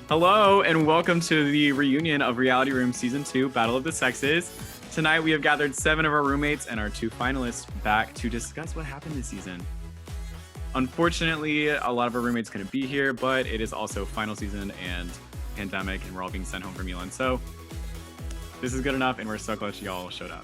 Hello, and welcome to the reunion of Reality Room Season 2, Battle of the Sexes. Tonight, we have gathered 7 of our roommates and our 2 finalists back to discuss what happened this season. Unfortunately, a lot of our roommates couldn't be here, but it is also final season and pandemic, and we're all being sent home from Milan. So this is good enough, and we're so glad y'all showed up.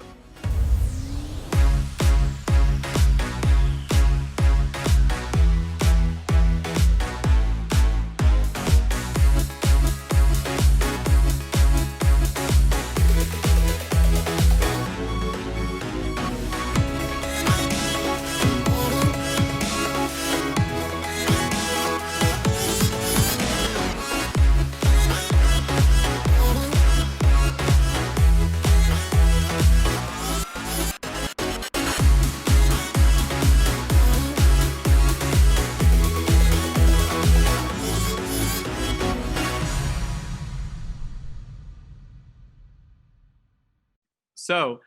So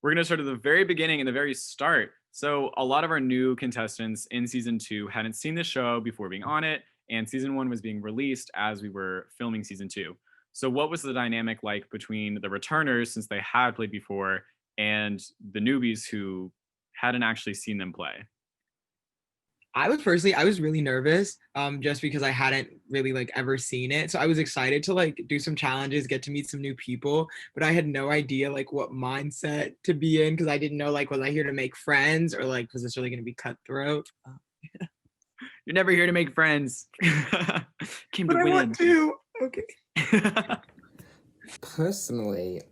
we're going to start at the very beginning and the very start. So a lot of our new contestants in season 2 hadn't seen the show before being on it, and season 1 was being released as we were filming season 2. So what was the dynamic like between the returners, since they had played before, and the newbies who hadn't actually seen them play? I was really nervous just because I hadn't really ever seen it. So I was excited to do some challenges, get to meet some new people, but I had no idea what mindset to be in because I didn't know was I here to make friends or was this really going to be cutthroat? You're never here to make friends. Came but to I win. want to. Okay. Personally,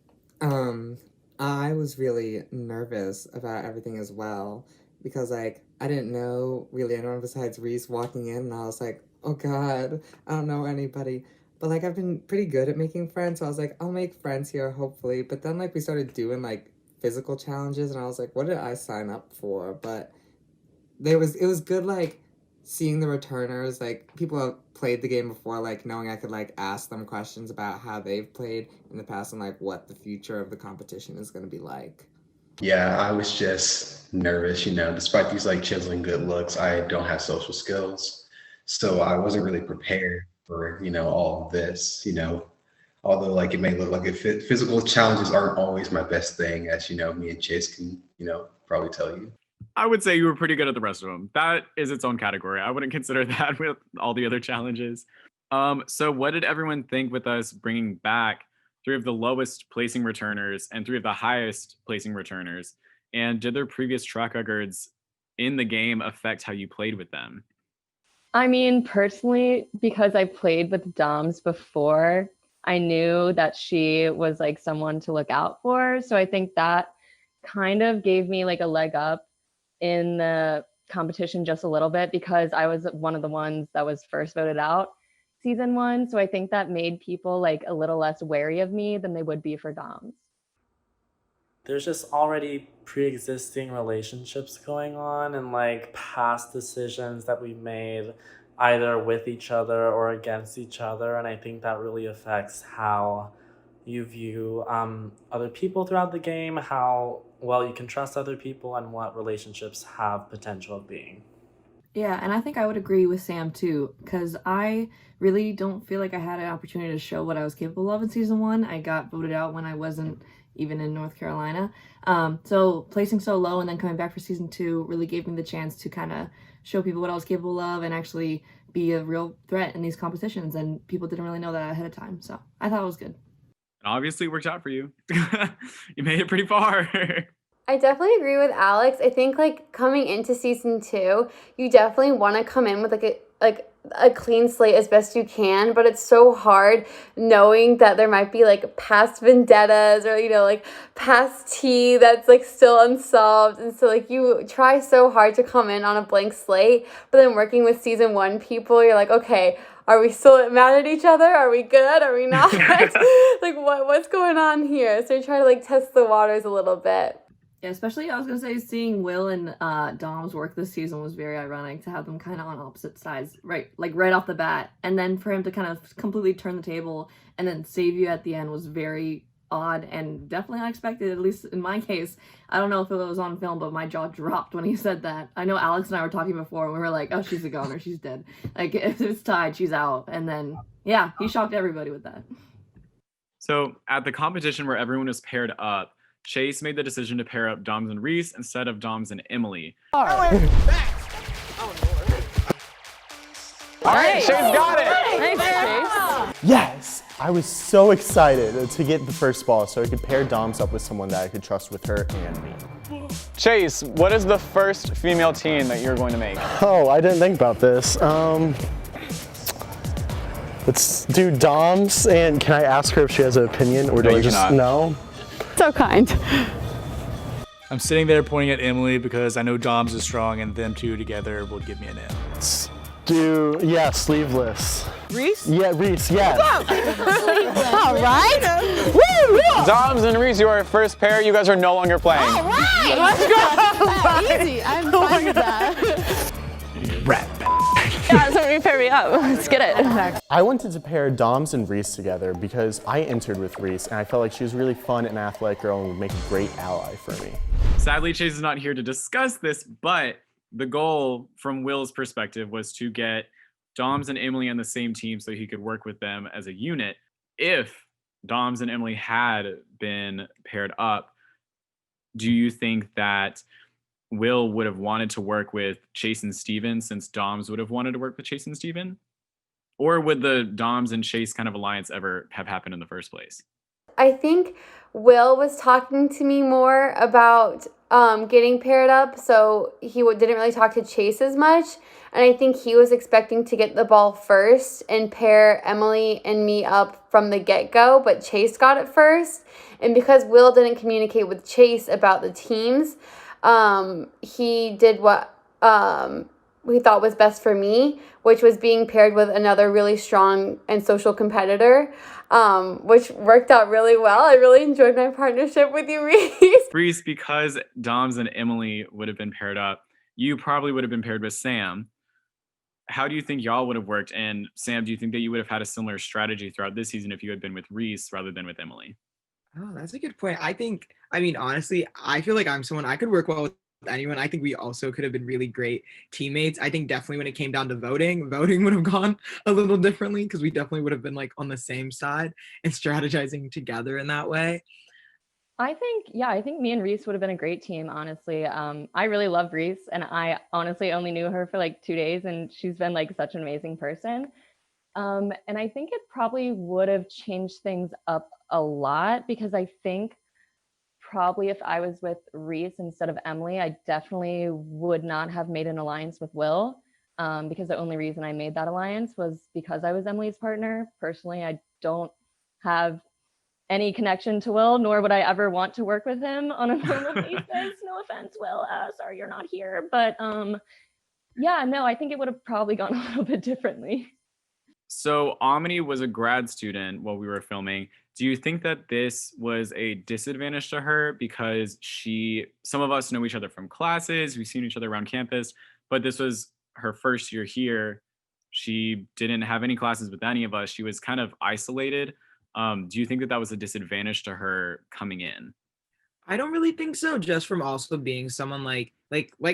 I was really nervous about everything as well because I didn't know really anyone besides Reese walking in, and I was like, oh god, I don't know anybody. But I've been pretty good at making friends, so I was like, I'll make friends here hopefully. But then we started doing physical challenges, and I was like, what did I sign up for? But it was good seeing the returners, people have played the game before, knowing I could ask them questions about how they've played in the past and what the future of the competition is going to be like. Yeah, I was just nervous, despite these chiseling good looks, I don't have social skills. So I wasn't really prepared for, all of this, although it may look like physical challenges aren't always my best thing, as me and Chase can, probably tell you. I would say you were pretty good at the rest of them. That is its own category. I wouldn't consider that with all the other challenges. So what did everyone think with us bringing back 3 of the lowest placing returners and 3 of the highest placing returners? And did their previous track records in the game affect how you played with them? I mean, personally, because I played with Doms before, I knew that she was someone to look out for. So I think that kind of gave me a leg up in the competition just a little bit because I was one of the ones that was first voted out season 1. So I think that made people a little less wary of me than they would be for Doms. There's just already pre-existing relationships going on and past decisions that we made either with each other or against each other. And I think that really affects how you view other people throughout the game, how well you can trust other people, and what relationships have potential of being. Yeah, and I think I would agree with Sam too, because I really don't feel like I had an opportunity to show what I was capable of in season 1. I got voted out when I wasn't even in North Carolina. So placing so low and then coming back for season 2 really gave me the chance to kind of show people what I was capable of and actually be a real threat in these competitions. And people didn't really know that ahead of time. So I thought it was good. Obviously, it worked out for you. You made it pretty far. I definitely agree with Alex. I think coming into season 2, you definitely want to come in with a clean slate as best you can, but it's so hard knowing that there might be past vendettas or past tea that's still unsolved, and so you try so hard to come in on a blank slate, but then working with season 1 people, you're okay, are we still mad at each other? Are we good? Are we not? What's going on here? So you try to test the waters a little bit. Yeah, especially I was gonna say seeing Will and Dom's work this season was very ironic to have them kind of on opposite sides, right off the bat, and then for him to kind of completely turn the table and then save you at the end was very odd and definitely unexpected, at least in my case. I don't know if it was on film, but my jaw dropped when he said that. I know Alex and I were talking before and we were like, oh, she's a goner, she's dead. Like, if it's tied, she's out. And then Yeah, he shocked everybody with that. So at the competition where everyone was paired up, Chase made the decision to pair up Doms and Reese instead of Doms and Emily. All right, Chase got it. Thanks, Chase. Yes! I was so excited to get the first ball so I could pair Doms up with someone that I could trust with her and me. Chase, what is the first female team that you're going to make? Oh, I didn't think about this. Let's do Doms, and can I ask her if she has an opinion, or do No, I you just cannot. know? So kind. I'm sitting there pointing at Emily because I know Doms is strong and them two together will give me an M. Let's sleeveless. Reese? Yeah, Reese, yes. All right. Woo! Doms and Reese, you are first pair. You guys are no longer playing. All right. Let's go. Easy. I'm fine with that. Yeah, somebody pair me up. Let's get it. I wanted to pair Doms and Reese together because I entered with Reese, and I felt like she was a really fun and athletic girl and would make a great ally for me. Sadly, Chase is not here to discuss this, but the goal from Will's perspective was to get Doms and Emily on the same team so he could work with them as a unit. If Doms and Emily had been paired up, do you think that Will would have wanted to work with Chase and Steven since Doms would have wanted to work with Chase and Steven? Or would the Doms and Chase kind of alliance ever have happened in the first place? I think Will was talking to me more about getting paired up, so he didn't really talk to Chase as much. And I think he was expecting to get the ball first and pair Emily and me up from the get-go, but Chase got it first. And because Will didn't communicate with Chase about the teams, he did what we thought was best for me, which was being paired with another really strong and social competitor, which worked out really well. I really enjoyed my partnership with you, Reese. Reese, because Doms and Emily would have been paired up, you probably would have been paired with Sam. How do you think y'all would have worked? And Sam, do you think that you would have had a similar strategy throughout this season if you had been with Reese rather than with Emily? Oh, that's a good point. Honestly, I feel like I'm someone I could work well with anyone. I think we also could have been really great teammates. I think definitely when it came down to voting would have gone a little differently because we definitely would have been like on the same side and strategizing together in that way. I think me and Reese would have been a great team, honestly. I really love Reese, and I honestly only knew her for like 2 days, and she's been like such an amazing person. And I think it probably would have changed things up a lot because I think probably if I was with Reese instead of Emily, I definitely would not have made an alliance with Will, because the only reason I made that alliance was because I was Emily's partner. Personally, I don't have any connection to Will, nor would I ever want to work with him on a normal basis. No offense, Will. Sorry you're not here. But I think it would have probably gone a little bit differently. So Amini was a grad student while we were filming. Do you think that this was a disadvantage to her because some of us know each other from classes, we've seen each other around campus, but this was her first year here. She didn't have any classes with any of us. She was kind of isolated. Do you think that that was a disadvantage to her coming in? I don't really think so, just from also being someone like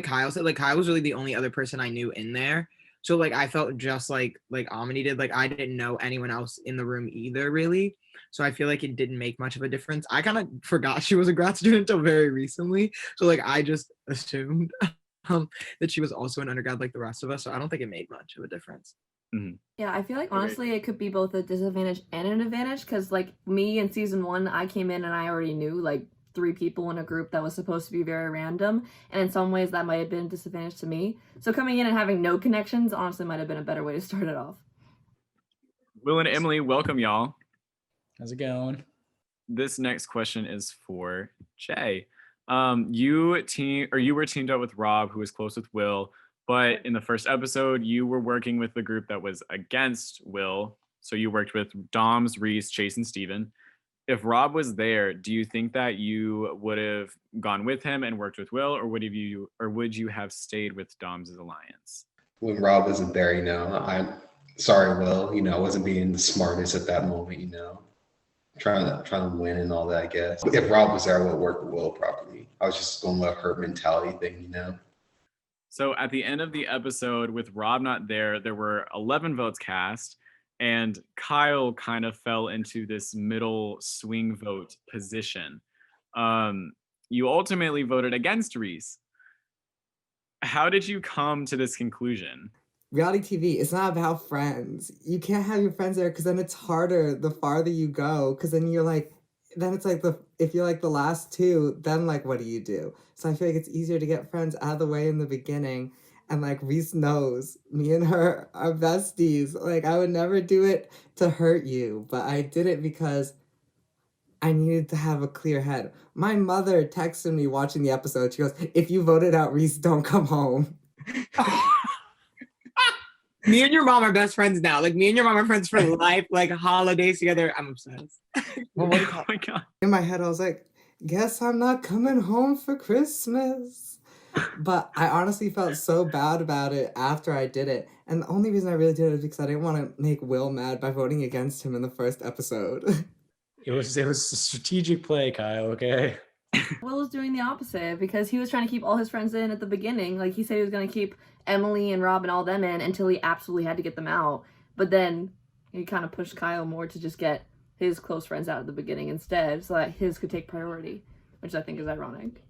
Kyle said, like Kyle was really the only other person I knew in there. So like I felt just like Amini did, like I didn't know anyone else in the room either really. So I feel like it didn't make much of a difference. I kind of forgot she was a grad student until very recently. So like I just assumed that she was also an undergrad like the rest of us. So I don't think it made much of a difference. Mm-hmm. Yeah, I feel like honestly it could be both a disadvantage and an advantage because like me in season 1, I came in and I already knew like 3 people in a group that was supposed to be very random, and in some ways that might have been a disadvantage to me. So coming in and having no connections honestly might have been a better way to start it off. Will and Emily, welcome y'all. How's it going? This next question is for Jay. You were teamed up with Rob, who was close with Will, but in the first episode, you were working with the group that was against Will. So you worked with Doms, Reese, Chase, and Steven. If Rob was there, do you think that you would have gone with him and worked with Will, or would you have stayed with Dom's alliance? When Rob wasn't there, I'm sorry, Will. I wasn't being the smartest at that moment. Trying to win and all that, I guess. If Rob was there, I would work with Will probably. I was just going with a herd mentality thing, So at the end of the episode, with Rob not there, there were 11 votes cast, and Kyle kind of fell into this middle swing vote position. You ultimately voted against Reese. How did you come to this conclusion? Reality TV, it's not about friends. You can't have your friends there because then it's harder the farther you go. Because then you're like, then it's like if you're like the last two, then like what do you do? So I feel like it's easier to get friends out of the way in the beginning. And like Reese knows me and her are besties. Like I would never do it to hurt you, but I did it because I needed to have a clear head. My mother texted me watching the episode. She goes, "If you voted out Reese, don't come home." Me and your mom are best friends now. Like me and your mom are friends for life. Like holidays together. I'm obsessed. Oh my God. In my head, I was like, guess I'm not coming home for Christmas. But I honestly felt so bad about it after I did it. And the only reason I really did it is because I didn't want to make Will mad by voting against him in the first episode. It was a strategic play, Kyle, okay? Will was doing the opposite because he was trying to keep all his friends in at the beginning. Like he said he was going to keep Emily and Rob and all them in until he absolutely had to get them out. But then he kind of pushed Kyle more to just get his close friends out at the beginning instead so that his could take priority, which I think is ironic.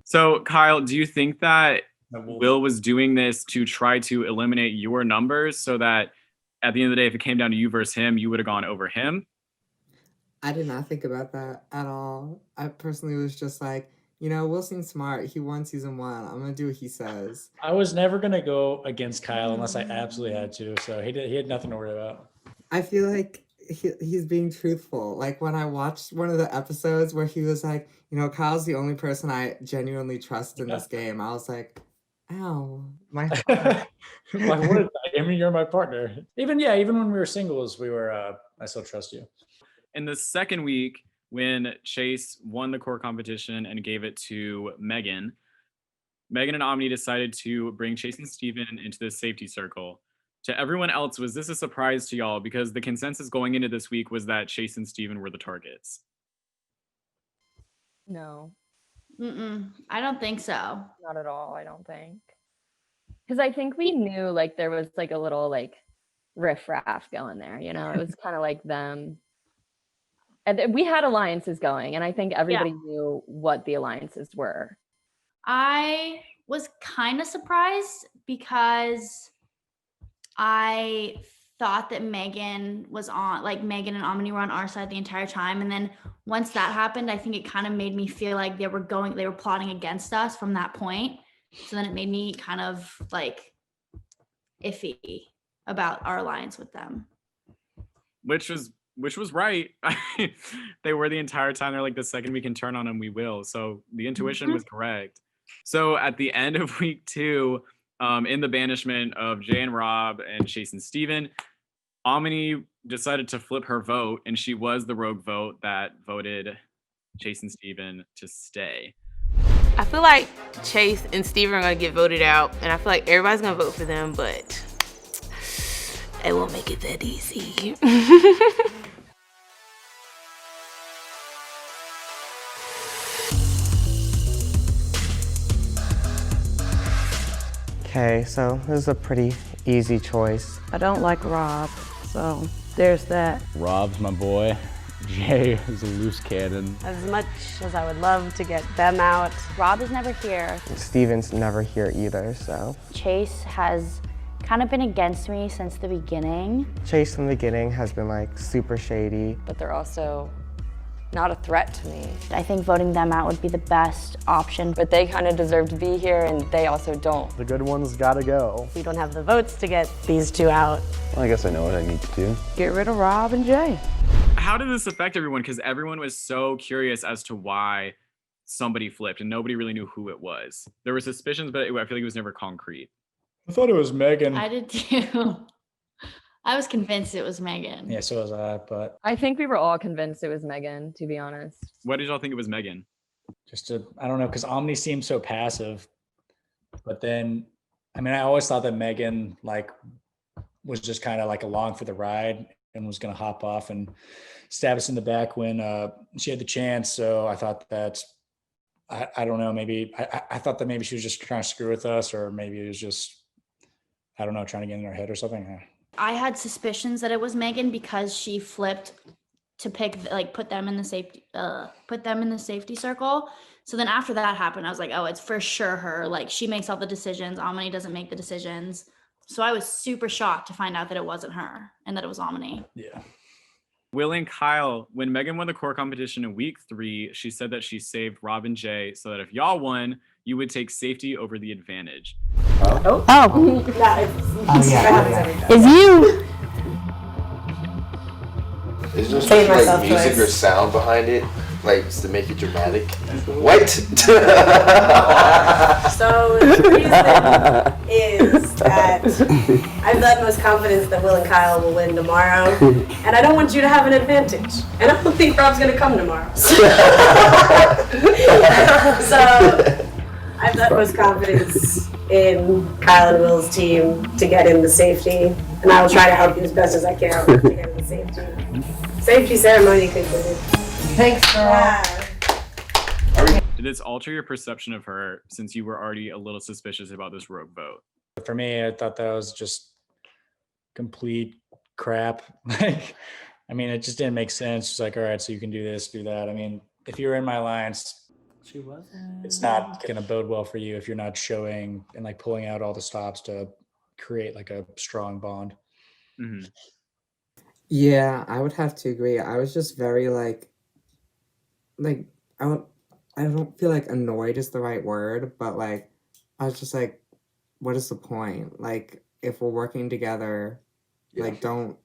So, Kyle, do you think that Will was doing this to try to eliminate your numbers so that at the end of the day, if it came down to you versus him, you would have gone over him? I did not think about that at all. I personally was just like, Will seems smart. He won season 1. I'm going to do what he says. I was never going to go against Kyle unless I absolutely had to. So he had nothing to worry about. I feel like he's being truthful. Like when I watched one of the episodes where he was like, Kyle's the only person I genuinely trust in this game. I was like, ow, my heart. Like, you're my partner. Even when we were singles, I still trust you. In the second week, when Chase won the core competition and gave it to Megan and Omni decided to bring Chase and Steven into the safety circle. To everyone else, was this a surprise to y'all? Because the consensus going into this week was that Chase and Steven were the targets. No. I don't think so. Not at all, I don't think. Because I think we knew like there was like a little like riff-raff going there, It was kind of like them. And we had alliances going, and I think everybody knew what the alliances were. I was kind of surprised because I thought that Megan and Omni were on our side the entire time. And then once that happened, I think it kind of made me feel like they were plotting against us from that point. So then it made me kind of like iffy about our alliance with them. Which was right. They were the entire time. They're like, the second we can turn on them, we will. So the intuition was correct. So at the end of week 2, in the banishment of Jay and Rob and Chase and Steven, Omni decided to flip her vote, and she was the rogue vote that voted Chase and Steven to stay. I feel like Chase and Steven are going to get voted out, and I feel like everybody's going to vote for them, but it won't make it that easy. Okay, so this is a pretty easy choice. I don't like Rob, so there's that. Rob's my boy. Jay is a loose cannon. As much as I would love to get them out, Rob is never here. Steven's never here either, so. Chase has kind of been against me since the beginning. Chase from the beginning has been like super shady. But they're also not a threat to me. I think voting them out would be the best option. But they kind of deserve to be here, and they also don't. The good ones gotta go. We don't have the votes to get these two out. Well, I guess I know what I need to do. Get rid of Rob and Jay. How did this affect everyone? Because everyone was so curious as to why somebody flipped, and nobody really knew who it was. There were suspicions, but I feel like it was never concrete. I thought it was Megan. I did too. I was convinced it was Megan. Yeah, so was I, but I think we were all convinced it was Megan, to be honest. Why did y'all think it was Megan? I don't know, because Omni seemed so passive. But then, I always thought that Megan was just kind of like along for the ride and was going to hop off and stab us in the back when she had the chance. So I thought that, I don't know, maybe I thought that maybe she was just trying to screw with us, or maybe it was just, I don't know, trying to get in her head or something. I had suspicions that it was Megan because she flipped to pick, like, put them in the safety circle. So then after that happened, I was like, oh, it's for sure her. Like, she makes all the decisions. Amani doesn't make the decisions. So I was super shocked to find out that it wasn't her and that it was Amani. Yeah. Will and Kyle, when Megan won the core competition in week 3, she said that she saved Rob and Jay so that if y'all won, you would take safety over the advantage. Oh. It's you. Is there Save like myself music choice. or sound behind it, like to make it dramatic? What? So the reason is that I have the utmost confidence that Will and Kyle will win tomorrow, and I don't want you to have an advantage. And I don't think Rob's gonna come tomorrow. So I have the utmost confidence in Kyle and Will's team to get in the safety, and I will try to help you as best as I can to get in the safety. Safety ceremony concluded. Thanks, girl. Did this alter your perception of her since you were already a little suspicious about this rogue vote? For me, I thought that was just complete crap. Like, I mean, it just didn't make sense. It's like, all right, so you can do this, do that. I mean, if you were in my lines, She was. it's not going to bode well for you if you're not showing and like pulling out all the stops to create like a strong bond. Mm-hmm. Yeah, I would have to agree. I was just very like I don't feel like annoyed is the right word, but like I was just like, what is the point? Like if we're working together, like don't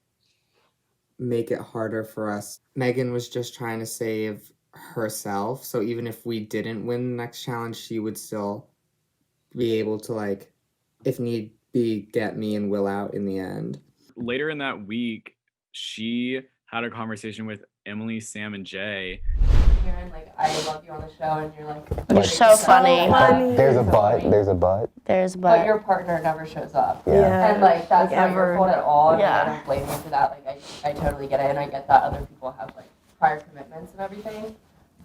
make it harder for us. Megan was just trying to save herself, so even if we didn't win the next challenge, she would still be able to, like, if need be, get me and Will out in the end. Later in that week, she had a conversation with Emily, Sam, and Jay. Hearing like I love you on the show, and you're like, You're so funny. There's a but. There's a but. There's but but. your partner never shows up. Yeah. And like that's Like not ever. your fault at all. And Yeah. I don't blame you for that. Like I totally get it, and I get that other people have like prior commitments and everything.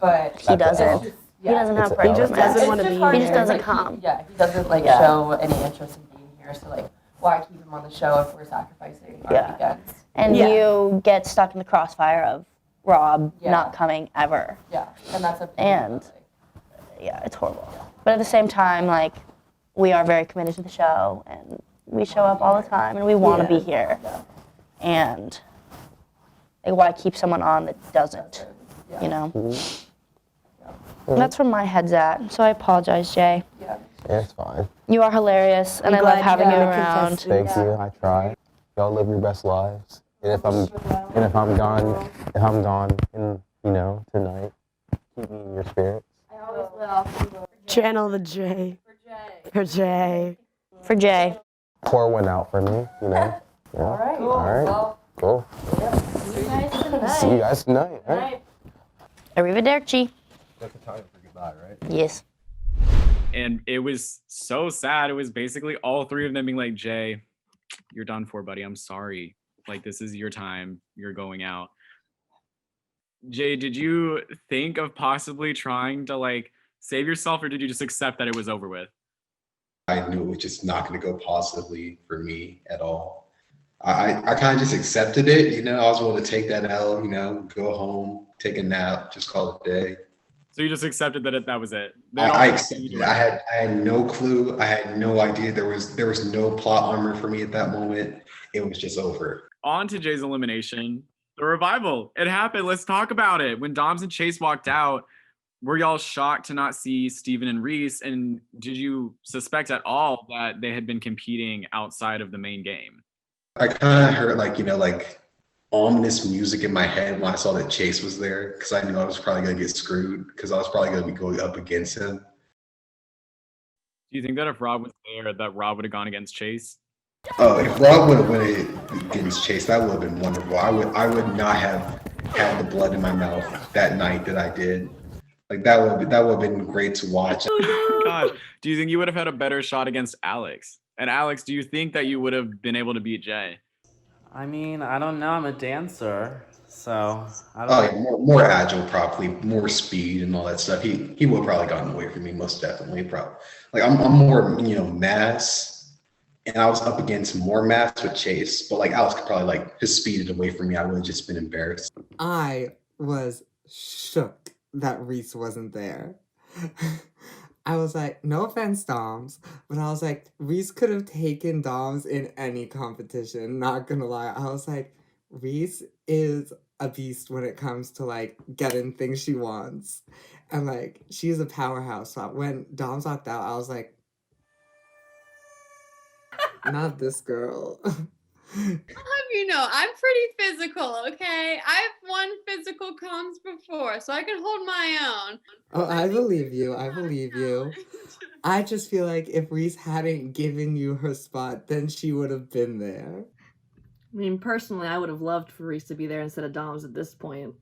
But He doesn't. It's just- He doesn't have It's a prior L. He just commitments. doesn't wanna It's be just hard He to- just doesn't like, come. Yeah, he doesn't like Yeah. show any interest in being here. So like, why keep him on the show if we're sacrificing our Yeah. weekends? And Yeah. you get stuck in the crossfire of Rob Yeah. not coming ever. Yeah, and that's a And yeah, it's horrible. But at the same time, like, we are very committed to the show and we show up all the time and we want to be here. And like, why keep someone on that doesn't, you know? And that's where my head's at. So I apologize, Jay. Yeah. Yeah, it's fine. You are hilarious and I'm I love glad having you you're around. contestant. Thank you. I try. Y'all live your best lives. And if I'm gone in, tonight, keep me in your spirits. I always will. Channel the J. For Jay. For Jay. Pour one out for me, Yeah. All right. All right. Well, Cool. see you guys tonight. See you guys tonight. All right. Arrivederci. That's the time for goodbye, right? Yes. And it was so sad. It was basically all three of them being like, Jay, you're done for, buddy. I'm sorry. Like, this is your time. You're going out. Jay, did you think of possibly trying to, like, save yourself, or did you just accept that it was over with? I knew it was just not going to go positively for me at all. I kind of just accepted it. I was willing to take that L, go home, take a nap, just call it a day. So you just accepted that that was it? I accepted it. I had no clue. I had no idea. There was no plot armor for me at that moment. It was just over. On to Jay's elimination. The revival. It happened. Let's talk about it. When Doms and Chase walked out, were y'all shocked to not see Steven and Reese? And did you suspect at all that they had been competing outside of the main game? I kind of heard like ominous music in my head when I saw that Chase was there, because I knew I was probably going to get screwed because I was probably going to be going up against him. Do you think that if Rob was there, that Rob would have gone against Chase? Oh, if Rob would have went against Chase, that would have been wonderful. I would not have had the blood in my mouth that night that I did. Like that would have been great to watch. Oh God, do you think you would have had a better shot against Alex? And Alex, do you think that you would have been able to beat Jay? I mean, I don't know. I'm a dancer, so I don't. Oh, yeah, more agile, probably more speed and all that stuff. He would have probably gotten away from me, most definitely. Probably like I'm more mass and I was up against more maths with Chase, but like Alex could probably like just speed it away from me. I would have just been embarrassed. I was shook that Reese wasn't there. I was like, no offense, Doms, but I was like, Reese could have taken Doms in any competition. Not gonna lie. I was like, Reese is a beast when it comes to like getting things she wants. And like, she's a powerhouse. So when Doms walked out, I was like, not this girl. You know, I'm pretty physical, okay? I've won physical comps before, so I can hold my own. Oh, I believe you. I believe you. I just feel like if Reese hadn't given you her spot, then she would have been there. I mean, personally, I would have loved for Reese to be there instead of Dom's at this point.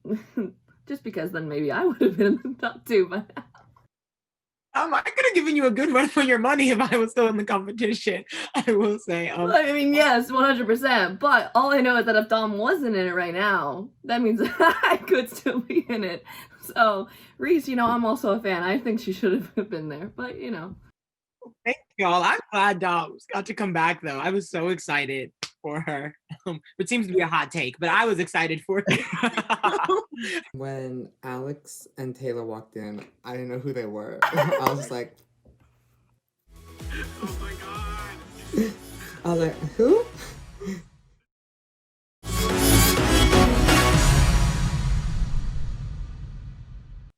Just because then maybe I would have been in the top 2, but I could have given you a good run for your money if I was still in the competition. I will say. I mean, yes, 100%. But all I know is that if Dom wasn't in it right now, that means I could still be in it. So, Reese, you know, I'm also a fan. I think she should have been there, but you know. Thank y'all. I'm glad Doms got to come back though. I was so excited for her. It seems to be a hot take, but I was excited for it. When Alex and Taylor walked in, I didn't know who they were. I was like, Oh my god. I was like, who?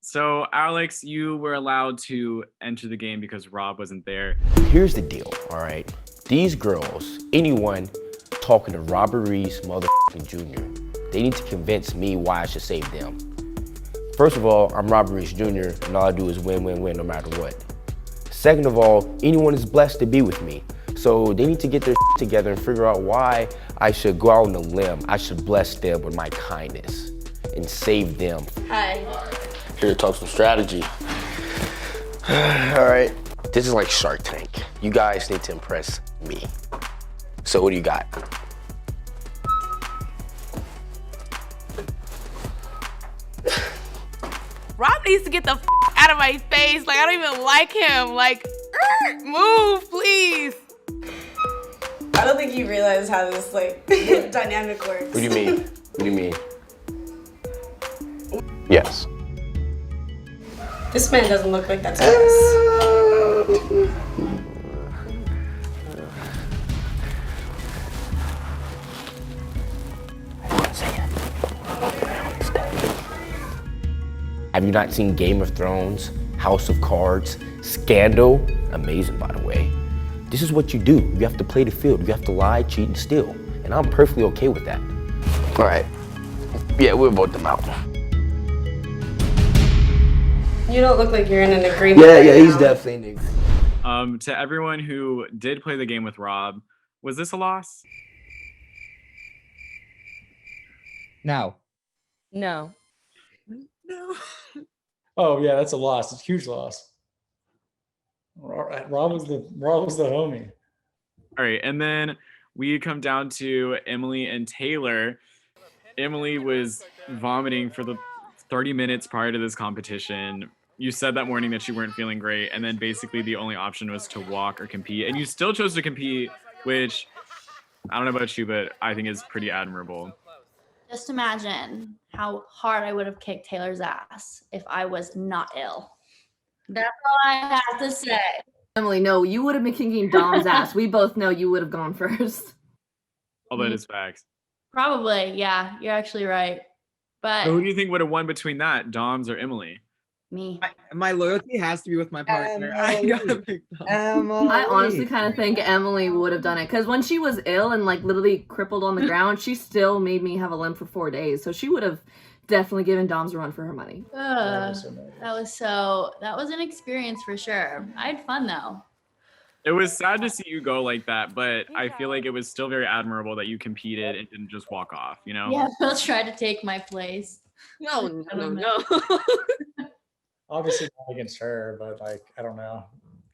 So, Alex, you were allowed to enter the game because Rob wasn't there. Here's the deal, all right? These girls, anyone talking to Robert Reese motherfucking Jr., they need to convince me why I should save them. First of all, I'm Robert Reese Jr., and all I do is win, win, win, no matter what. Second of all, anyone is blessed to be with me. So they need to get their together and figure out why I should go out on a limb. I should bless them with my kindness and save them. Hi. Here to talk some strategy. All right, this is like Shark Tank. You guys need to impress me. So what do you got? Rob needs to get the out of my face. Like, I don't even like him. Like, move, please. I don't think you realize how this like dynamic works. What do you mean? What do you mean? Yes. This man doesn't look like that to us. Have you not seen Game of Thrones, House of Cards, Scandal? Amazing, by the way. This is what you do. You have to play the field. You have to lie, cheat, and steal. And I'm perfectly okay with that. All right. Yeah, we'll vote them out. You don't look like you're in an agreement. Yeah, he's definitely in agreement. To everyone who did play the game with Rob, was this a loss? No. No. No. Oh yeah, that's a loss. It's a huge loss. Rob was the homie. All right, and then we come down to Emily and Taylor. Emily was vomiting for the 30 minutes prior to this competition. You said that morning that you weren't feeling great, and then basically the only option was to walk or compete, and you still chose to compete, which I don't know about you, but I think is pretty admirable. Just imagine how hard I would have kicked Taylor's ass if I was not ill. That's all I have to say. Emily, no, you would have been kicking Dom's ass. We both know you would have gone first. All that is facts. Probably, yeah, you're actually right. But So who do you think would have won between that, Doms or Emily? Me. My loyalty has to be with my partner. I gotta pick Dom. I honestly kind of think Emily would have done it because when she was ill and like literally crippled on the ground, she still made me have a limp for 4 days. So she would have definitely given Dom's a run for her money. that was an experience for sure. I had fun though. It was sad to see you go like that, but I feel like it was still very admirable that you competed and didn't just walk off, you know? Yeah, Phil tried to take my place. No. Obviously not against her, but like I don't know.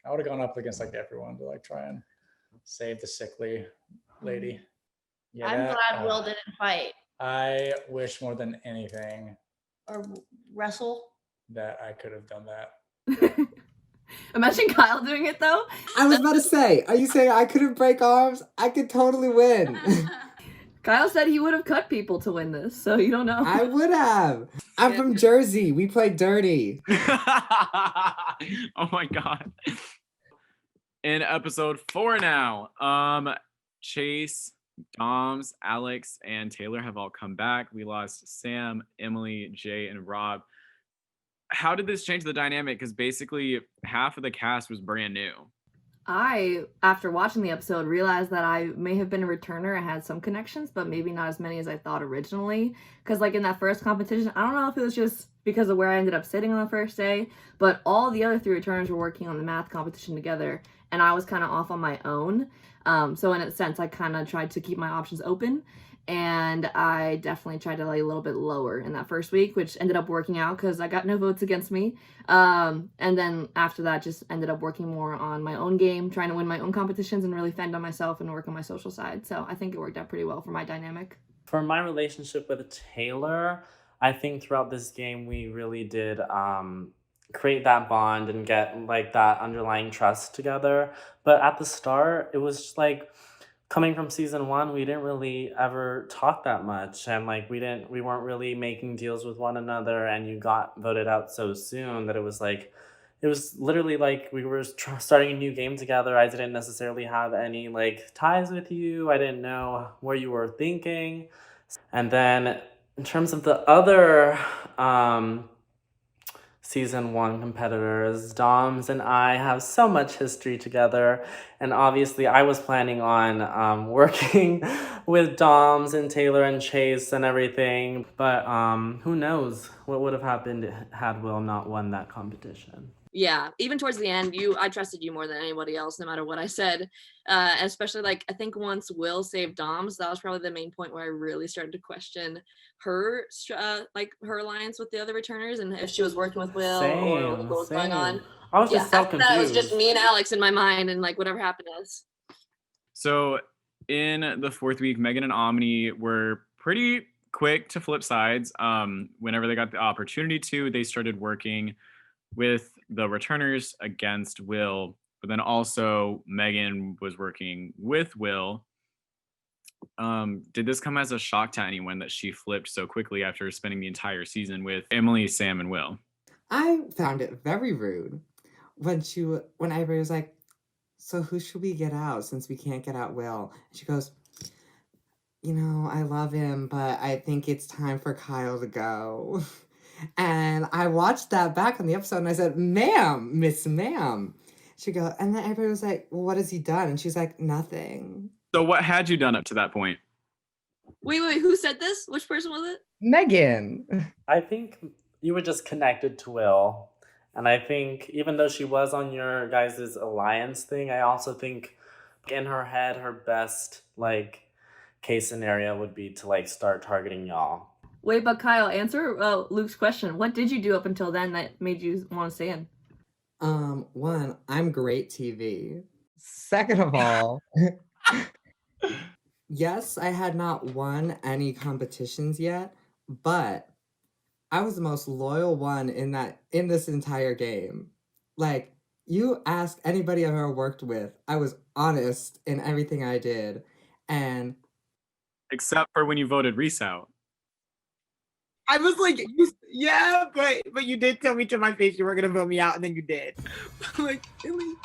I would have gone up against like everyone to like try and save the sickly lady. Yeah, I'm glad Will didn't fight I wish more than anything or wrestle. that I could have done that. Imagine Kyle doing it though. I was about to say, are you saying I couldn't break arms? I could totally win. Kyle said he would have cut people to win this, so you don't know. I would have. I'm from Jersey. We play dirty. Oh my god. In episode 4 now, Chase, Doms, Alex, and Taylor have all come back. We lost Sam, Emily, Jay, and Rob. How did this change the dynamic? Because basically half of the cast was brand new. I, after watching the episode, realized that I may have been a returner. I had some connections, but maybe not as many as I thought originally. Because like in that first competition, I don't know if it was just because of where I ended up sitting on the first day, but all the other 3 returners were working on the math competition together, and I was kind of off on my own. So in a sense, I kind of tried to keep my options open, and I definitely tried to lay a little bit lower in that first week, which ended up working out because I got no votes against me. And then after that, just ended up working more on my own game, trying to win my own competitions and really fend on myself and work on my social side. So I think it worked out pretty well for my dynamic. For my relationship with Taylor, I think throughout this game we really did create that bond and get like that underlying trust together. But at the start, it was just like coming from season 1, we didn't really ever talk that much, and like we weren't really making deals with one another, and you got voted out so soon that it was literally like we were starting a new game together. I didn't necessarily have any like ties with you. I didn't know where you were thinking. And then in terms of the other season 1 competitors, Doms and I have so much history together, and obviously I was planning on working with Doms and Taylor and Chase and everything, but who knows what would have happened had Will not won that competition. Yeah, even towards the end, I trusted you more than anybody else, no matter what I said. Especially like I think once Will saved Doms, that was probably the main point where I really started to question her her alliance with the other returners and if she was working with Will or what was going on. I was just so confused. That was just me and Alex in my mind, and like whatever happened to us. So in the 4th week, Megan and Omni were pretty quick to flip sides. Whenever they got the opportunity to, they started working with the returners against Will, but then also Megan was working with Will. Did this come as a shock to anyone that she flipped so quickly after spending the entire season with Emily, Sam, and Will? I found it very rude when everybody was like, so who should we get out since we can't get out Will? And she goes, I love him, but I think it's time for Kyle to go. And I watched that back on the episode and I said, ma'am, Miss Ma'am. She goes, and then everybody was like, well, what has he done? And she's like, nothing. So what had you done up to that point? Wait, who said this? Which person was it? Megan. I think you were just connected to Will. And I think even though she was on your guys' alliance thing, I also think in her head, her best case scenario would be to start targeting y'all. Wait, but Kyle, answer Luke's question. What did you do up until then that made you want to stay in? 1, I'm great TV. Second of all, yes, I had not won any competitions yet, but I was the most loyal one in this entire game. Like, you ask anybody I've ever worked with, I was honest in everything I did, and except for when you voted Reese out. I was like, yeah, but you did tell me to my face you were gonna vote me out, and then you did. Like, really?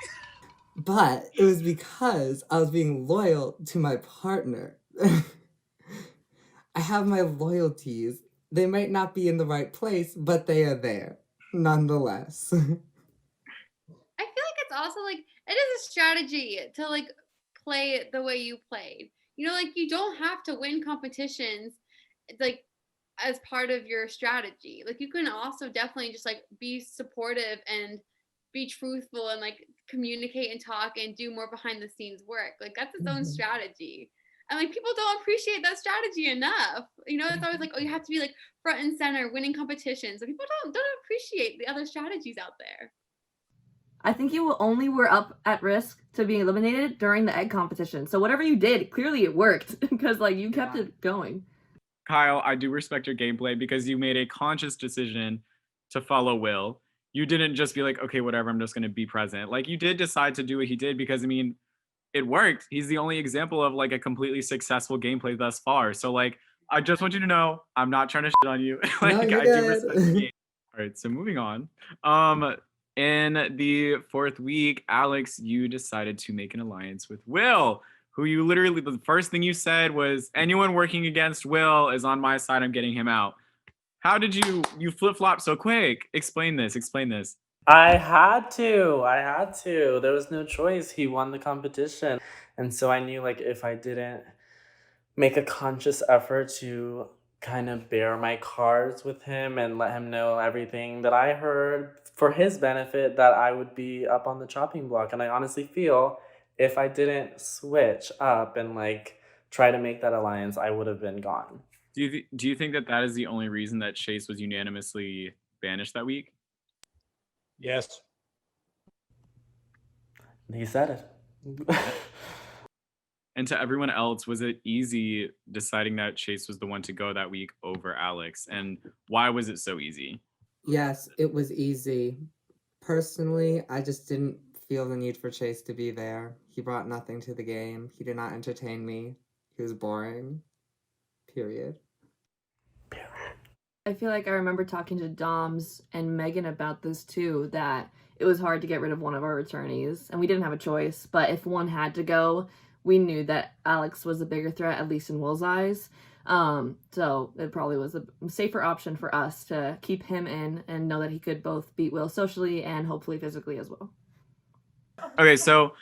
But it was because I was being loyal to my partner. I have my loyalties. They might not be in the right place, but they are there, nonetheless. I feel like it's also it is a strategy to play it the way you played. You don't have to win competitions as part of your strategy. You can also definitely just be supportive and be truthful and communicate and talk and do more behind the scenes work. That's its own strategy. And people don't appreciate that strategy enough. It's always you have to be front and center winning competitions. And people don't appreciate the other strategies out there. I think you only were up at risk to being eliminated during the egg competition. So whatever you did, clearly it worked because you kept it going. Kyle, I do respect your gameplay because you made a conscious decision to follow Will. you didn't just be like, okay, whatever, I'm just going to be present. Like, you did decide to do what he did because, I mean, it worked. He's the only example of like a completely successful gameplay thus far. So like, I just want you to know, I'm not trying to shit on you. Like, No, you're I do good. respect the game. All right, so moving on. In the fourth week, Alex, you decided to make an alliance with Will, who you literally, the first thing you said was, anyone working against Will is on my side, I'm getting him out. How did you flip-flop so quick? Explain this. I had to. There was no choice. He won the competition. And so I knew, like, if I didn't make a conscious effort to kind of bear my cards with him and let him know everything that I heard for his benefit, that I would be up on the chopping block. And I honestly feel if I didn't switch up and like try to make that alliance, I would have been gone. Do you think that that is the only reason that Chase was unanimously banished that week? Yes. He said it. And to everyone else, was it easy deciding that Chase was the one to go that week over Alex? And why was it so easy? Yes, it was easy. Personally, I just didn't feel the need for Chase to be there. He brought nothing to the game. He did not entertain me. He was boring. Period. I feel like I remember talking to Doms and Megan about this too, that it was hard to get rid of one of our returnees, and we didn't have a choice. But if one had to go, we knew that Alex was a bigger threat, at least in Will's eyes. So it probably was a safer option for us to keep him in and know that he could both beat Will socially and hopefully physically as well. Okay, so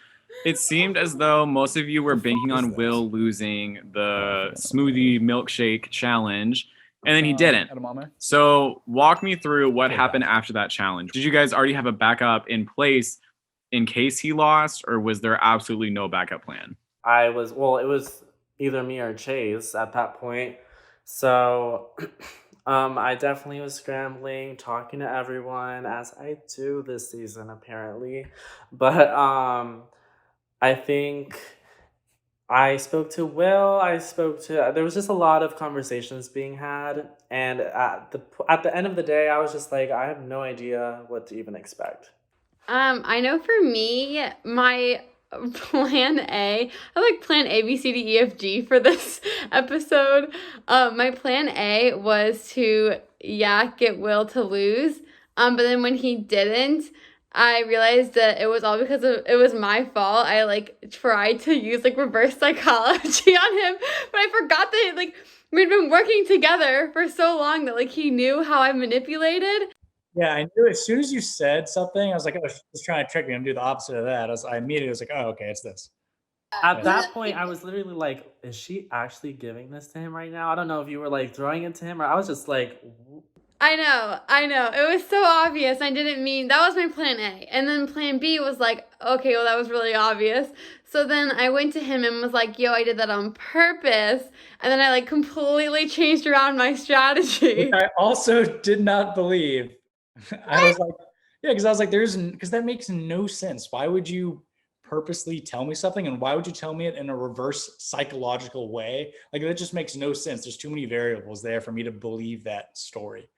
it seemed as though most of you were banking on Will losing the smoothie milkshake challenge, and then he didn't. So walk me through what happened after that challenge. Did you guys already have a backup in place in case he lost, or was there absolutely no backup plan? It was either me or Chase at that point. So I definitely was scrambling, talking to everyone, as I do this season apparently. But I think I spoke to Will, there was just a lot of conversations being had, and at the end of the day, I was just like, I have no idea what to even expect. I know for me, my plan A, I like plan A, B, C, D, E, F, G for this episode. My plan A was to, get Will to lose. But then when he didn't, I realized that it was all because it was my fault. I like tried to use like reverse psychology on him, but I forgot that like we'd been working together for so long that like he knew how I manipulated. Yeah, I knew as soon as you said something, I was like, oh, she's trying to trick me. I'm gonna do the opposite of that. I immediately was like, oh, okay, it's this. At that point, I was literally like, is she actually giving this to him right now? I don't know if you were like throwing it to him, or I was just like... I know. It was so obvious. I didn't mean, that was my plan A. And then plan B was like, okay, well, that was really obvious. So then I went to him and was like, yo, I did that on purpose. And then I like completely changed around my strategy. Which I also did not believe. I was like, yeah, because I was like, because that makes no sense. Why would you purposely tell me something, and why would you tell me it in a reverse psychological way? Like, that just makes no sense. There's too many variables there for me to believe that story.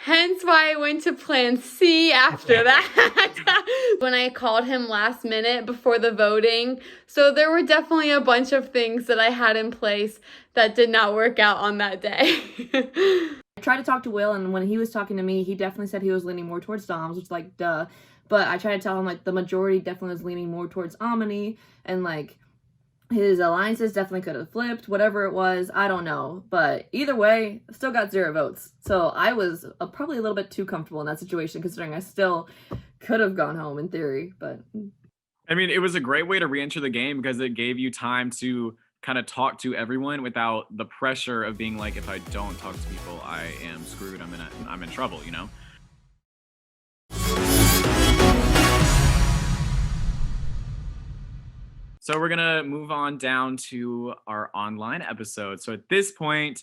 Hence why I went to plan C after that when I called him last minute before the voting. So there were definitely a bunch of things that I had in place that did not work out on that day. I tried to talk to Will, and when he was talking to me, he definitely said he was leaning more towards Doms, which like, duh. But I tried to tell him like the majority definitely was leaning more towards Omni, and like his alliances definitely could have flipped, whatever it was, I don't know. But either way, still got 0 votes. So I was probably a little bit too comfortable in that situation, considering I still could have gone home in theory. But I mean, it was a great way to re-enter the game because it gave you time to kind of talk to everyone without the pressure of being like, if I don't talk to people, I am screwed. I'm in trouble, you know? So we're gonna move on down to our online episode. So at this point,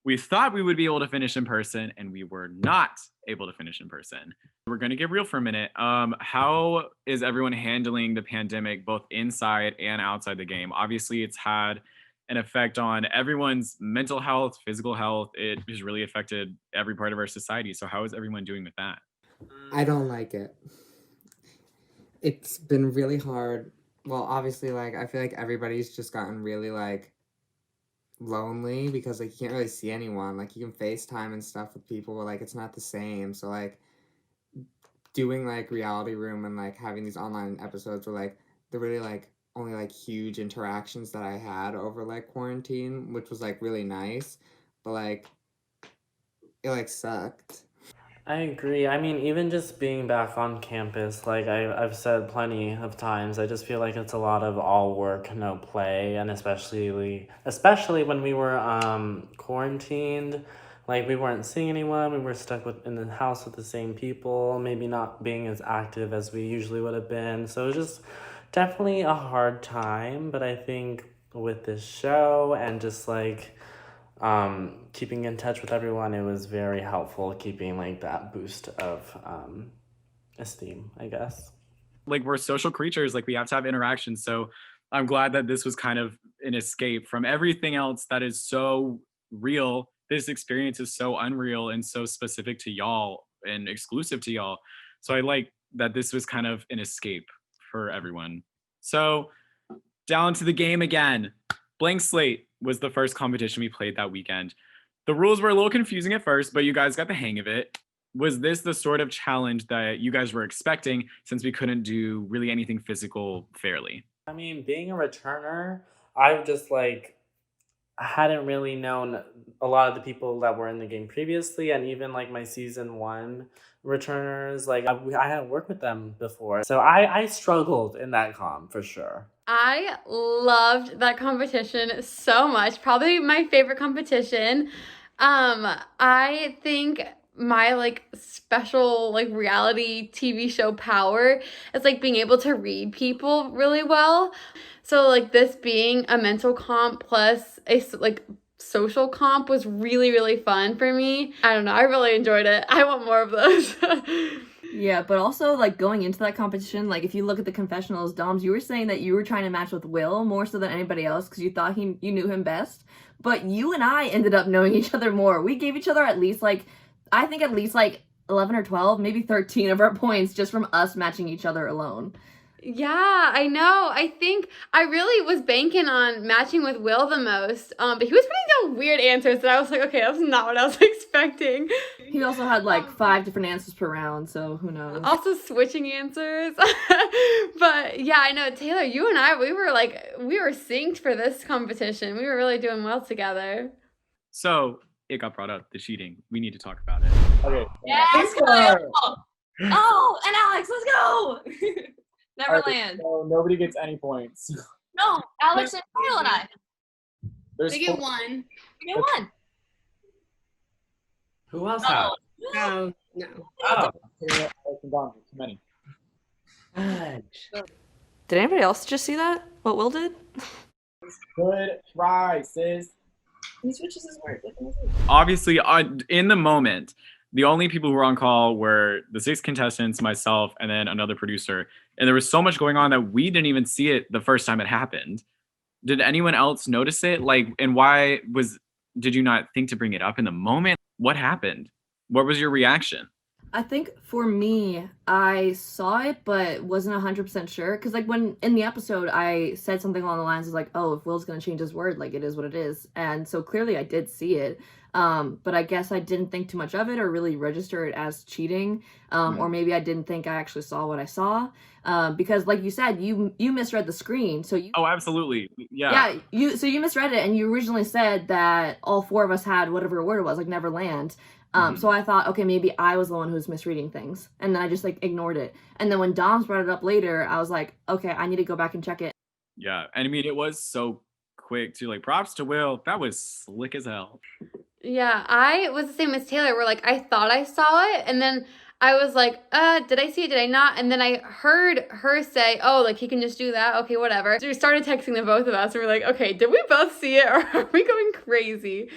we thought we would be able to finish in person, and we were not able to finish in person. We're gonna get real for a minute. How is everyone handling the pandemic, both inside and outside the game? Obviously, it's had an effect on everyone's mental health, physical health. It has really affected every part of our society. So how is everyone doing with that? I don't like it. It's been really hard. Well, obviously, like, I feel like everybody's just gotten really, like, lonely because, like, you can't really see anyone. Like, you can FaceTime and stuff with people, but, like, it's not the same. So, like, doing, like, Reality Room and, like, having these online episodes were, like, the really, like, only, like, huge interactions that I had over, like, quarantine, which was, like, really nice. But, like, it, like, sucked. I agree. I mean, even just being back on campus, like I've said plenty of times, I just feel like it's a lot of all work, no play, and especially when we were quarantined, like we weren't seeing anyone, we were stuck in the house with the same people, maybe not being as active as we usually would have been. So it was just definitely a hard time, but I think with this show and just like keeping in touch with everyone, it was very helpful keeping like that boost of esteem, I guess. Like, we're social creatures, like we have to have interactions. So I'm glad that this was kind of an escape from everything else that is so real. This experience is so unreal and so specific to y'all and exclusive to y'all. So I like that this was kind of an escape for everyone. So down to the game again. Blank Slate was the first competition we played that weekend. The rules were a little confusing at first, but you guys got the hang of it. Was this the sort of challenge that you guys were expecting, since we couldn't do really anything physical fairly? I mean, being a returner, I just like hadn't really known a lot of the people that were in the game previously, and even like my season 1 returners, like I hadn't worked with them before, so I struggled in that comp for sure. I loved that competition so much. Probably my favorite competition. I think my like special like reality TV show power is like being able to read people really well. So like this being a mental comp plus a like social comp was really, really fun for me. I don't know, I really enjoyed it. I want more of those. Yeah, but also like going into that competition, like if you look at the confessionals, Doms, you were saying that you were trying to match with Will more so than anybody else because you thought you knew him best. But you and I ended up knowing each other more. We gave each other at least like 11 or 12, maybe 13 of our points just from us matching each other alone. Yeah, I know. I think I really was banking on matching with Will the most. But he was putting down weird answers that I was like, okay, that's not what I was expecting. He also had like 5 different answers per round, so who knows. Also switching answers. But yeah, I know, Taylor, you and I, we were synced for this competition. We were really doing well together. So it got brought up, the cheating. We need to talk about it. Okay. Yes, oh, and Alex, let's go! Neverland. Right, so nobody gets any points. No, Alex and Kyle and I. They get 1. We get 1. Who else has? No. Oh. Too many. Did anybody else just see that? What Will did? Good try, sis. He switches his words. Obviously, in the moment, the only people who were on call were the 6 contestants, myself, and then another producer. And there was so much going on that we didn't even see it the first time it happened. Did anyone else notice it? Like, and did you not think to bring it up in the moment? What happened? What was your reaction? I think for me, I saw it, but wasn't 100% sure. Because, like, when in the episode, I said something along the lines of, like, oh, if Will's going to change his word, like, it is what it is. And so clearly I did see it. But I guess I didn't think too much of it or really register it as cheating. Or maybe I didn't think I actually saw what I saw. Because, like you said, you misread the screen. So you. Oh, absolutely. Yeah. Yeah. You misread it, and you originally said that all 4 of us had whatever word it was, like Neverland. So I thought, okay, maybe I was the one who was misreading things. And then I just like ignored it. And then when Doms brought it up later, I was like, okay, I need to go back and check it. Yeah. And I mean, it was so quick too. Like, props to Will. That was slick as hell. Yeah, I was the same as Taylor, where like I thought I saw it, and then I was like, did I see it? Did I not? And then I heard her say, oh, like he can just do that. Okay, whatever. So we started texting the both of us, and we're like, okay, did we both see it, or are we going crazy?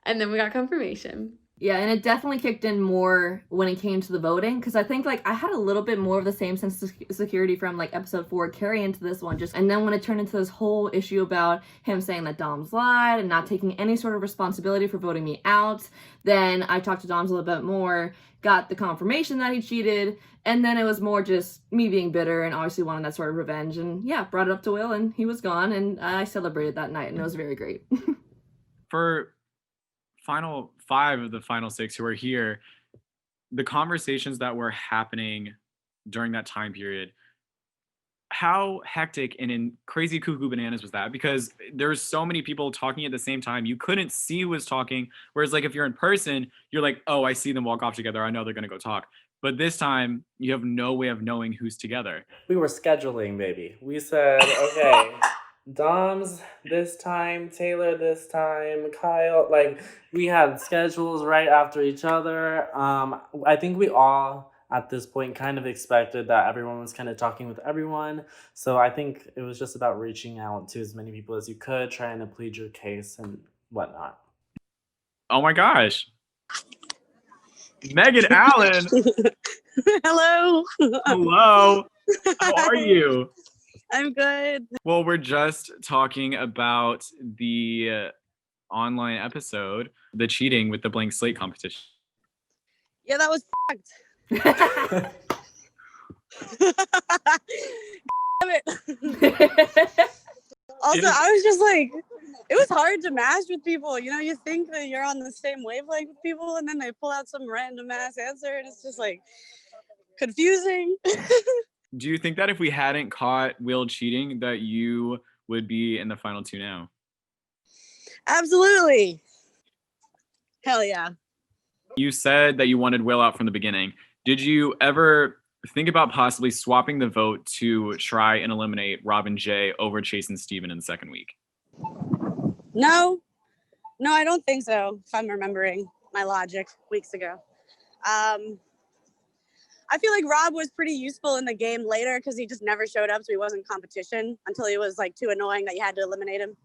And then we got confirmation. Yeah, and it definitely kicked in more when it came to the voting, because I think like I had a little bit more of the same sense of security from like episode 4 carry into this one, and then when it turned into this whole issue about him saying that Dom's lied and not taking any sort of responsibility for voting me out, then I talked to Dom's a little bit more, got the confirmation that he cheated, and then it was more just me being bitter and obviously wanting that sort of revenge, and yeah, brought it up to Will and he was gone, and I celebrated that night and it was very great. For final 5 of the final 6 who are here, the conversations that were happening during that time period, how hectic and in crazy cuckoo bananas was that? Because there's so many people talking at the same time, you couldn't see who was talking, whereas like if you're in person, you're like, oh, I see them walk off together, I know they're gonna go talk. But this time you have no way of knowing who's together. We were scheduling, baby. We said, okay, Dom's this time, Taylor this time, Kyle. Like, we had schedules right after each other. I think we all, at this point, kind of expected that everyone was kind of talking with everyone. So I think it was just about reaching out to as many people as you could, trying to plead your case and whatnot. Oh my gosh. Megan Allen. Hello. Hello. How are you? I'm good. Well, we're just talking about the online episode, the cheating with the blank slate competition. Yeah, that was fucked. Damn it. Also, I was just like, it was hard to match with people. You know, you think that you're on the same wavelength with people, and then they pull out some random ass answer, and it's just like confusing. Do you think that if we hadn't caught Will cheating, that you would be in the final 2 now? Absolutely. Hell yeah. You said that you wanted Will out from the beginning. Did you ever think about possibly swapping the vote to try and eliminate Rob and Jay over Chase and Steven in the second week? No, I don't think so, if I'm remembering my logic weeks ago. I feel like Rob was pretty useful in the game later because he just never showed up, so he wasn't competition until he was like too annoying that you had to eliminate him.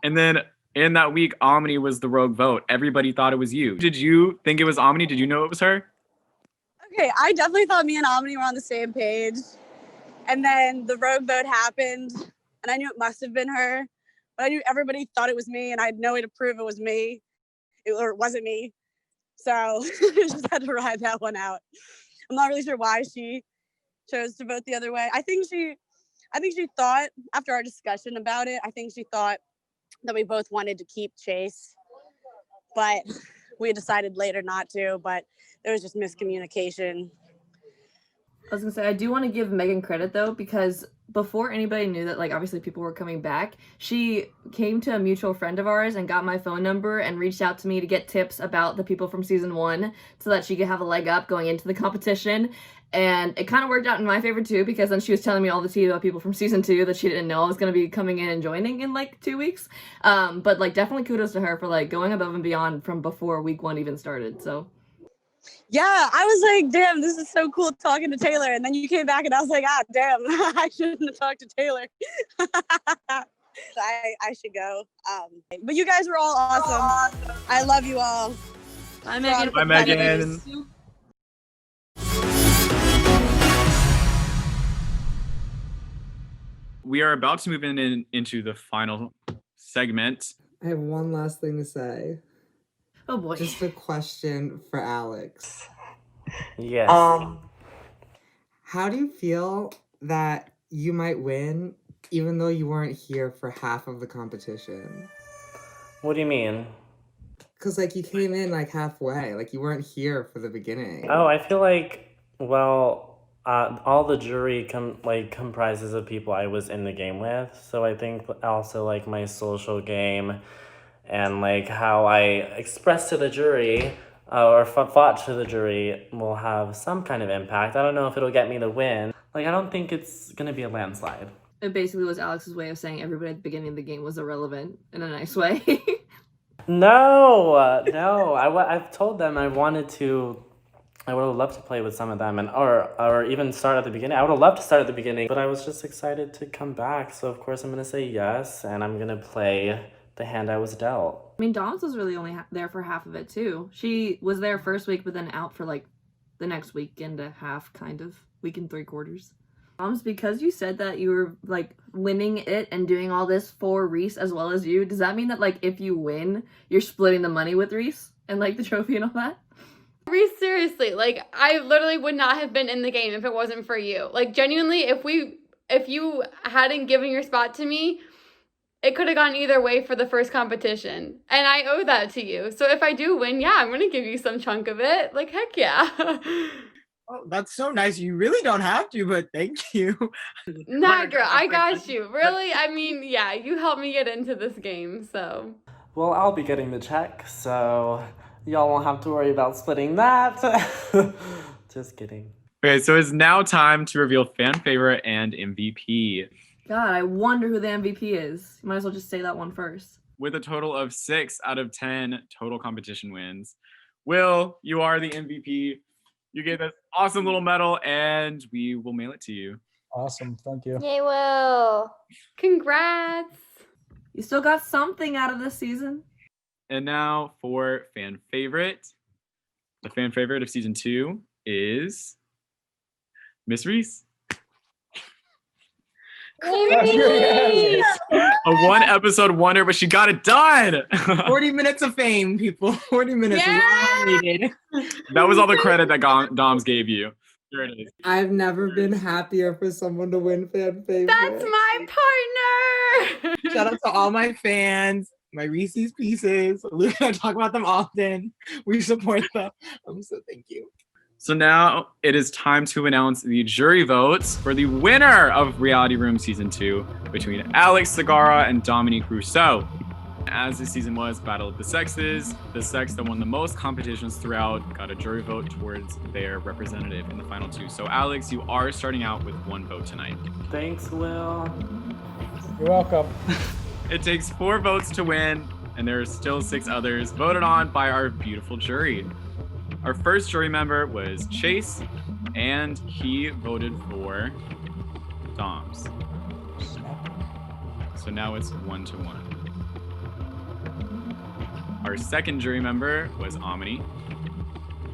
And then in that week, Omni was the rogue vote. Everybody thought it was you. Did you think it was Omni? Did you know it was her? Okay, I definitely thought me and Omni were on the same page. And then the rogue vote happened, and I knew it must have been her. But I knew everybody thought it was me, and I had no way to prove it was me, or it wasn't me. So I just had to ride that one out. I'm not really sure why she chose to vote the other way. I think she thought, after our discussion about it, I think she thought that we both wanted to keep Chase, but we decided later not to, but there was just miscommunication. I was gonna say, I do want to give Megan credit though, because before anybody knew that, like, obviously people were coming back, she came to a mutual friend of ours and got my phone number and reached out to me to get tips about the people from season 1 so that she could have a leg up going into the competition. And it kind of worked out in my favor too, because then she was telling me all the tea about people from season 2 that she didn't know I was going to be coming in and joining in like 2 weeks. But like, definitely kudos to her for like going above and beyond from before week 1 even started. So Yeah, I was like, damn, this is so cool talking to Taylor. And then you came back and I was like, ah, damn, I shouldn't have talked to Taylor. I should go. But you guys were all awesome. I love you all. Bye, Megan. Bye, Megan. We are about to move into the final segment. I have one last thing to say. Oh boy. Just a question for Alex. Yes. How do you feel that you might win even though you weren't here for half of the competition? What do you mean? Because, like, you came in, like, halfway. Like, you weren't here for the beginning. Oh, I feel like, well, all the jury comprises of people I was in the game with. So I think also, like, my social game and, like, how I expressed to the jury or fought to the jury will have some kind of impact. I don't know if it'll get me the win. Like, I don't think it's going to be a landslide. it basically was Alex's way of saying everybody at the beginning of the game was irrelevant in a nice way. No. I've told them I would have loved to play with some of them or even start at the beginning. I would have loved to start at the beginning, but I was just excited to come back. So of course I'm going to say yes, and I'm going to play the hand I was dealt. I mean, Dom's was really only there for half of it too. She was there first week, but then out for like the next week and a half, kind of week and 3/4. Dom's, because you said that you were like winning it and doing all this for Reese as well as you, does that mean that like if you win, you're splitting the money with Reese and like the trophy and all that? Reese, seriously, like I literally would not have been in the game if it wasn't for you. Like genuinely, if you hadn't given your spot to me, it could have gone either way for the first competition. And I owe that to you. So if I do win, yeah, I'm gonna give you some chunk of it. Like heck yeah. Oh, that's so nice. You really don't have to, but thank you. Nah, girl, I got you. Really? I mean, yeah, you helped me get into this game, so. Well, I'll be getting the check, so y'all won't have to worry about splitting that. Just kidding. Okay, so it's now time to reveal fan favorite and MVP. God, I wonder who the MVP is. You might as well just say that one first. With a total of 6 out of 10 total competition wins. Will, you are the MVP. You get this awesome little medal, and we will mail it to you. Awesome, thank you. Yay, Will. Congrats. You still got something out of this season. And now for fan favorite. The fan favorite of season 2 is Miss Reese. A 1-episode wonder, but she got it done. 40 minutes of fame, people. 40 minutes is all I needed. That was all the credit that Doms gave you. Here it is. I've never been happier for someone to win fan favorite. That's my partner. Shout out to all my fans, my Reese's Pieces. Luke and I talk about them often. We support them. So thank you. So now it is time to announce the jury votes for the winner of Reality Room Season 2 between Alex Segarra and Dominique Rousseau. As this season was Battle of the Sexes, the sex that won the most competitions throughout got a jury vote towards their representative in the final 2. So Alex, you are starting out with 1 vote tonight. Thanks, Will. You're welcome. It takes 4 votes to win, and there are still 6 others voted on by our beautiful jury. Our first jury member was Chase, and he voted for Doms. So now it's 1-1. Our second jury member was Omni,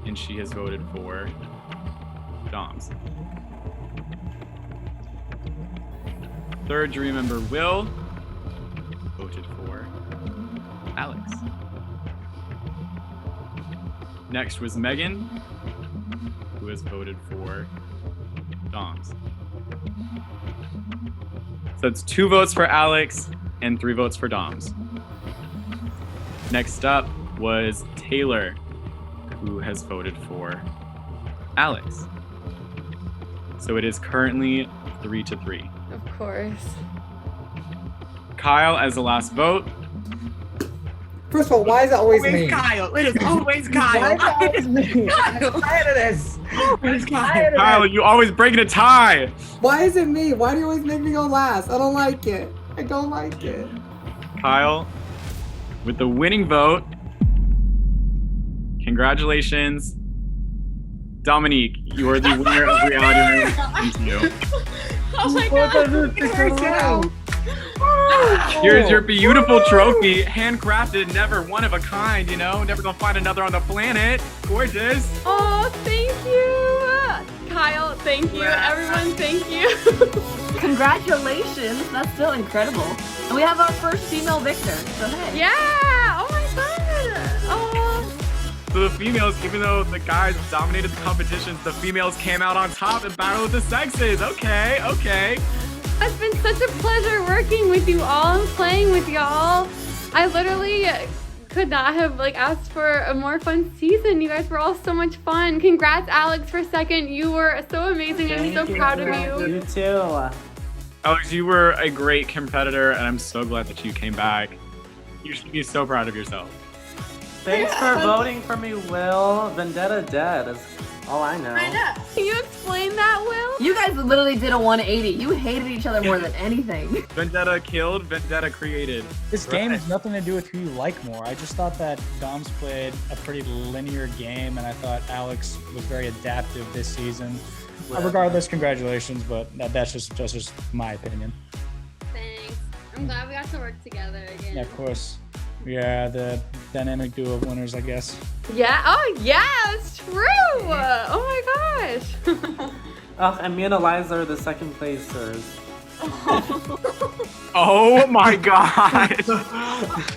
and she has voted for Doms. Third jury member, Will, voted for Alex. Next was Megan, who has voted for Doms. So it's 2 votes for Alex and 3 votes for Doms. Next up was Taylor, who has voted for Alex. So it is currently 3-3. Of course. Kyle as the last vote. First of all, why is it always me? Kyle. It is always Kyle. Why is it always me? I'm tired of this. Always Kyle. Kyle, you always breaking a tie. Why is it me? Why do you always make me go last? I don't like it. I don't like it. Kyle, with the winning vote, congratulations. Dominique, you are the winner of Reality Room Season 2. Oh my god. Here's your beautiful trophy, handcrafted, never one of a kind, you know, never gonna find another on the planet. Gorgeous. Oh, thank you. Kyle, thank you. Everyone, thank you. Congratulations. That's still incredible. And we have our first female victor. So hey. Yeah. Oh my god. Oh. So the females, even though the guys dominated the competitions, the females came out on top in Battle of the Sexes. Okay. It's been such a pleasure working with you all and playing with y'all. I literally could not have asked for a more fun season. You guys were all so much fun. Congrats, Alex, for second. You were so amazing. I'm so proud of you. You too. Alex, you were a great competitor, and I'm so glad that you came back. You should be so proud of yourself. Thanks for voting for me, Will. Vendetta dead is all I know. Can you explain that, Will? You guys literally did a 180. You hated each other more than anything. Vendetta killed, Vendetta created. This game has nothing to do with who you like more. I just thought that Dom's played a pretty linear game, and I thought Alex was very adaptive this season. Regardless, congratulations, but that's just my opinion. Thanks. I'm glad we got to work together again. Yeah, of course. Yeah, the dynamic duo winners, I guess. Yeah. Oh, yeah, it's true. Oh my gosh. Oh, and me and Eliza are the second placers. Oh my god!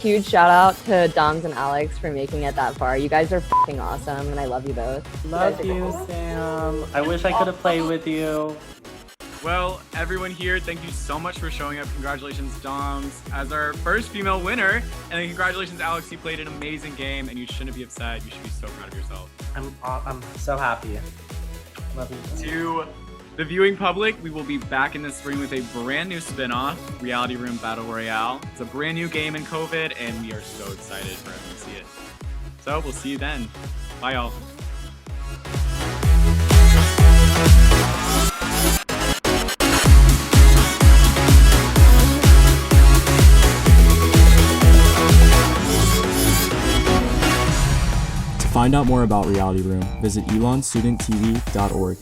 Huge shout out to Doms and Alex for making it that far. You guys are f***ing awesome, and I love you both. Love you, Sam. I wish I could have played with you. Well, everyone here, thank you so much for showing up. Congratulations, Doms, as our first female winner. And then congratulations, Alex. You played an amazing game, and you shouldn't be upset. You should be so proud of yourself. I'm so happy. Love you. To the viewing public, we will be back in the spring with a brand new spin-off, Reality Room Battle Royale. It's a brand new game in COVID, and we are so excited for everyone to see it. So we'll see you then. Bye, y'all. To find out more about Reality Room, visit elonstudenttv.org.